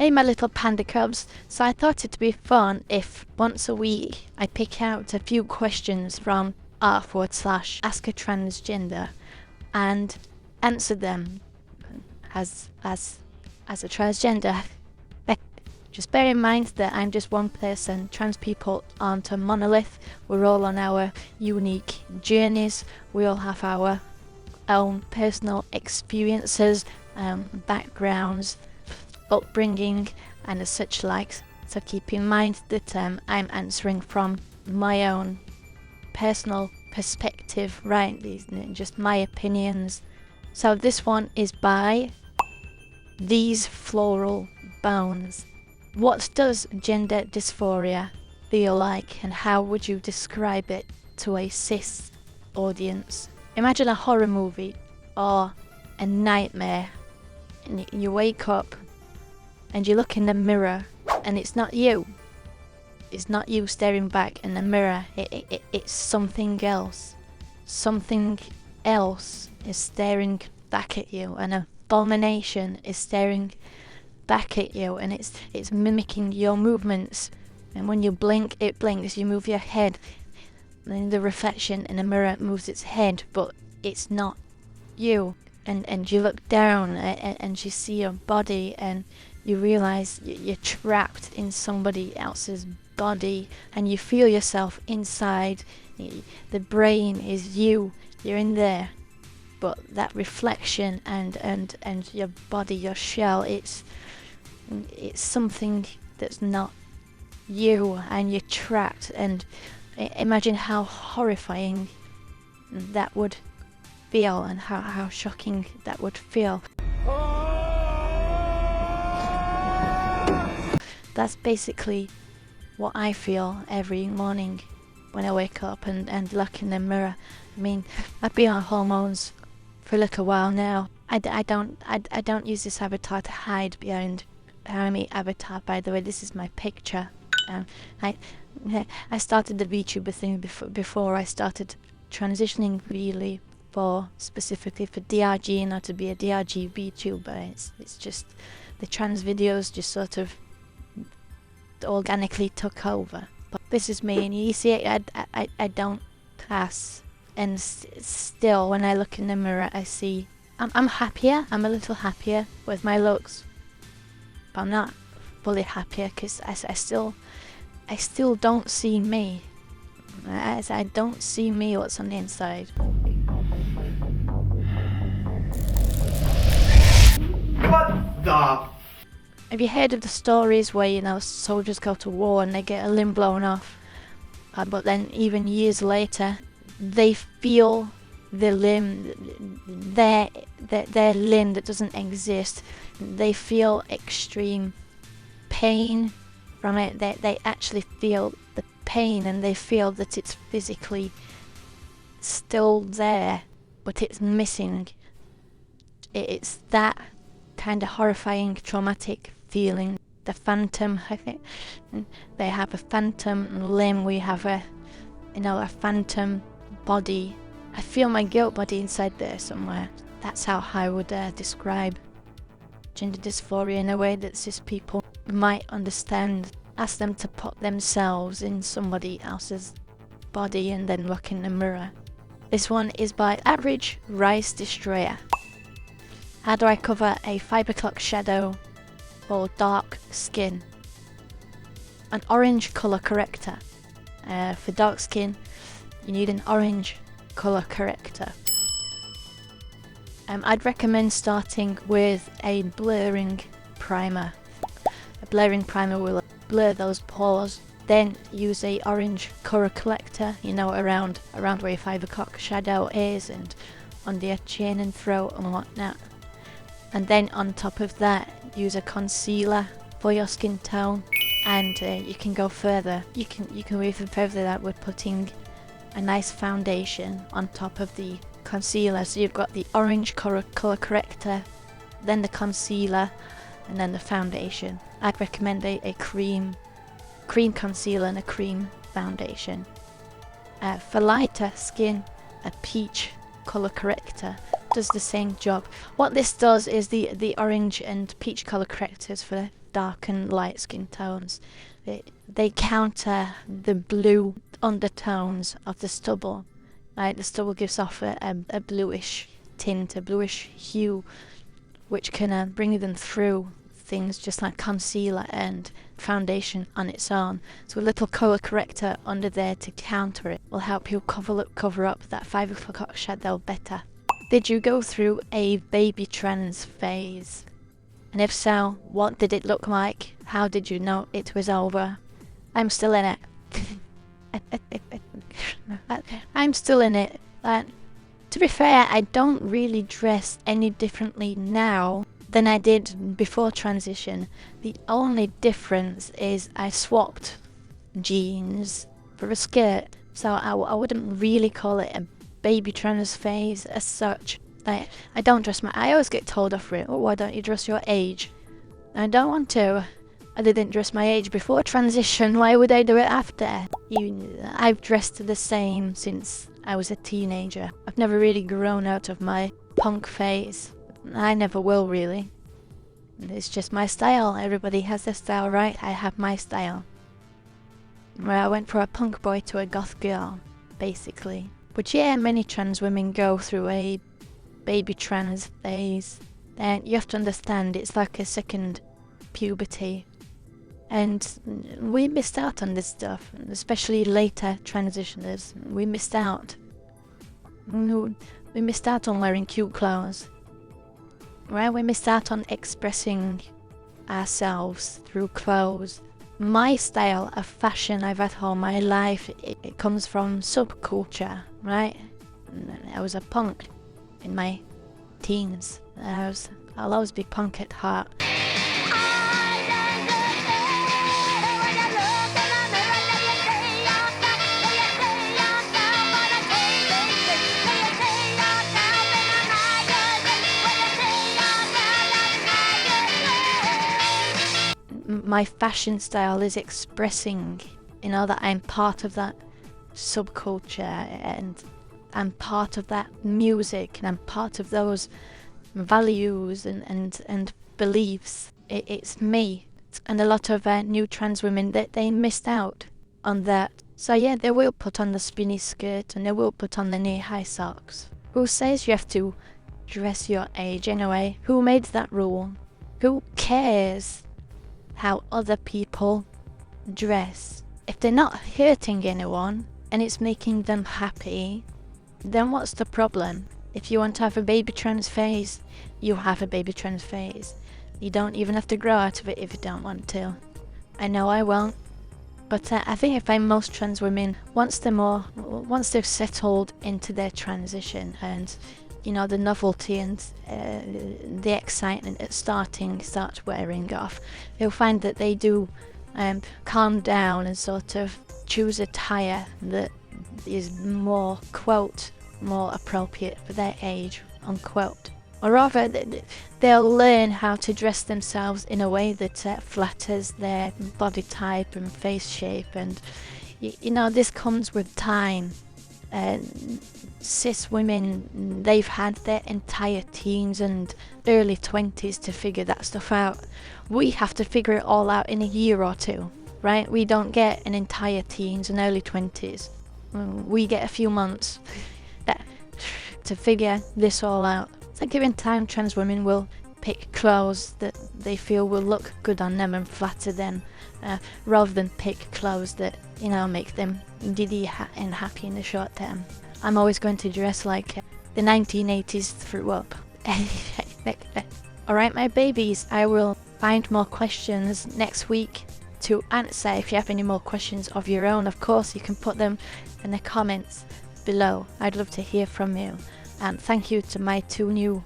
Hey my little panda cubs, so I thought it'd be fun if once a week I pick out a few questions from r/AskTransgender and answer them as a transgender. Just bear in mind that I'm just one person. Trans people aren't a monolith. We're all on our unique journeys. We all have our own personal experiences, backgrounds, upbringing and such likes. So keep in mind that I'm answering from my own personal perspective, right? These are just my opinions. So this one is by These Floral Bones. What does gender dysphoria feel like, and how would you describe it to a cis audience? Imagine a horror movie or a nightmare, and you wake up and you look in the mirror and it's not you. It's not you staring back in the mirror. It's something else. Something else is staring back at you. An abomination is staring back at you, and it's mimicking your movements. And when you blink, it blinks. You move your head, and the reflection in the mirror moves its head, but it's not you. And you look down and you see your body, and you realize you're trapped in somebody else's body, and you feel yourself inside. The brain is you. You're in there, but that reflection and your body, your shell, it's something that's not you, and you're trapped. And imagine how horrifying that would feel, and how shocking that would feel. That's basically what I feel every morning when I wake up and look in the mirror. I mean, I've been on hormones for a little while now. I don't use this avatar to hide behind my avatar. By the way, this is my picture. I started the VTuber thing before I started transitioning really specifically for DRG, not to be a DRG VTuber. It's just the trans videos just sort of organically took over. But this is me, and you see I don't pass. And still, when I look in the mirror, I see I'm happier. I'm a little happier with my looks, but I'm not fully happier because I still don't see me. I don't see me, what's on the inside. What the? Have you heard of the stories where, soldiers go to war and they get a limb blown off, but then even years later, they feel the limb, their limb that doesn't exist. They feel extreme pain from it. They actually feel the pain, and they feel that it's physically still there, but it's missing. It's that kind of horrifying, traumatic feeling. The phantom, I think they have a phantom limb. We have a phantom body. I feel my guilt body inside there somewhere. That's how I would describe gender dysphoria in a way that cis people might understand. Ask them to put themselves in somebody else's body and then look in the mirror. This one is by Average Rice Destroyer. How do I cover a 5 o'clock shadow or dark skin? An orange colour corrector. For dark skin, you need an orange colour corrector. I'd recommend starting with a blurring primer. A blurring primer will blur those pores. Then use a orange colour corrector, around where your 5 o'clock shadow is, and under your chin and throat and whatnot. And then on top of that, use a concealer for your skin tone, and you can go further. You can go even further that with putting a nice foundation on top of the concealer. So you've got the orange colour corrector, then the concealer, and then the foundation. I'd recommend a cream concealer and a cream foundation. For lighter skin, a peach colour corrector does the same job. What this does is the orange and peach colour correctors for dark and light skin tones. They counter the blue undertones of the stubble. Right, the stubble gives off a bluish tint, a bluish hue, which can bring them through things just like concealer and foundation on its own. So a little colour corrector under there to counter it will help you cover up that 5 o'clock shadow better. Did you go through a baby trans phase? And if so, what did it look like? How did you know it was over? I'm still in it. I'm still in it. To be fair, I don't really dress any differently now than I did before transition. The only difference is I swapped jeans for a skirt, so I wouldn't really call it a baby trans phase as such. Like, I don't dress I always get told off for it. Oh, why don't you dress your age? I don't want to. I didn't dress my age before transition. Why would I do it after? I've dressed the same since I was a teenager. I've never really grown out of my punk phase. I never will, really. It's just my style. Everybody has their style, right? I have my style. Where I went from a punk boy to a goth girl, basically. But yeah, many trans women go through a baby trans phase. And you have to understand, it's like a second puberty. And we missed out on this stuff, especially later transitioners. We missed out. We missed out on wearing cute clothes. Right? We missed out on expressing ourselves through clothes. My style of fashion I've had all my life, it comes from subculture, right? I was a punk in my teens. I'll always be punk at heart. My fashion style is expressing, that I'm part of that subculture and I'm part of that music and I'm part of those values and beliefs. It's me. And a lot of new trans women, they missed out on that. So yeah, they will put on the spinny skirt and they will put on the knee-high socks. Who says you have to dress your age anyway? Who made that rule? Who cares how other people dress? If they're not hurting anyone and it's making them happy, then what's the problem? If you want to have a baby trans phase, you have a baby trans phase. You don't even have to grow out of it if you don't want to. I know I won't, but I think I find most trans women, once they've settled into their transition and the novelty and the excitement at starts wearing off, you'll find that they do calm down and sort of choose attire that is more, quote, more appropriate for their age, unquote. Or rather, they'll learn how to dress themselves in a way that flatters their body type and face shape, and this comes with time. Cis women, they've had their entire teens and early 20s to figure that stuff out. We have to figure it all out in a year or two, right? We don't get an entire teens and early 20s. We get a few months to figure this all out. So given time, trans women will pick clothes that they feel will look good on them and flatter them, rather than pick clothes that make them giddy and happy in the short term. I'm always going to dress like the 1980s threw up. Alright, my babies, I will find more questions next week to answer. If you have any more questions of your own, of course, you can put them in the comments below. I'd love to hear from you. And thank you to my 2 new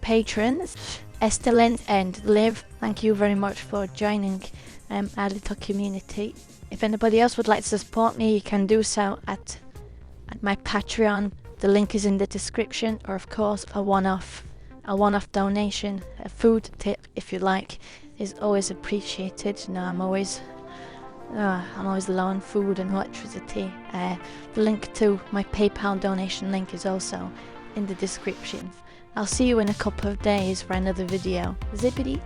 patrons, Estelent and Liv. Thank you very much for joining our little community. If anybody else would like to support me, you can do so at my Patreon. The link is in the description, or of course a one-off donation, a food tip if you like, is always appreciated. I'm always low on food and electricity. The link to my PayPal donation link is also in the description. I'll see you in a couple of days for another video. Zippity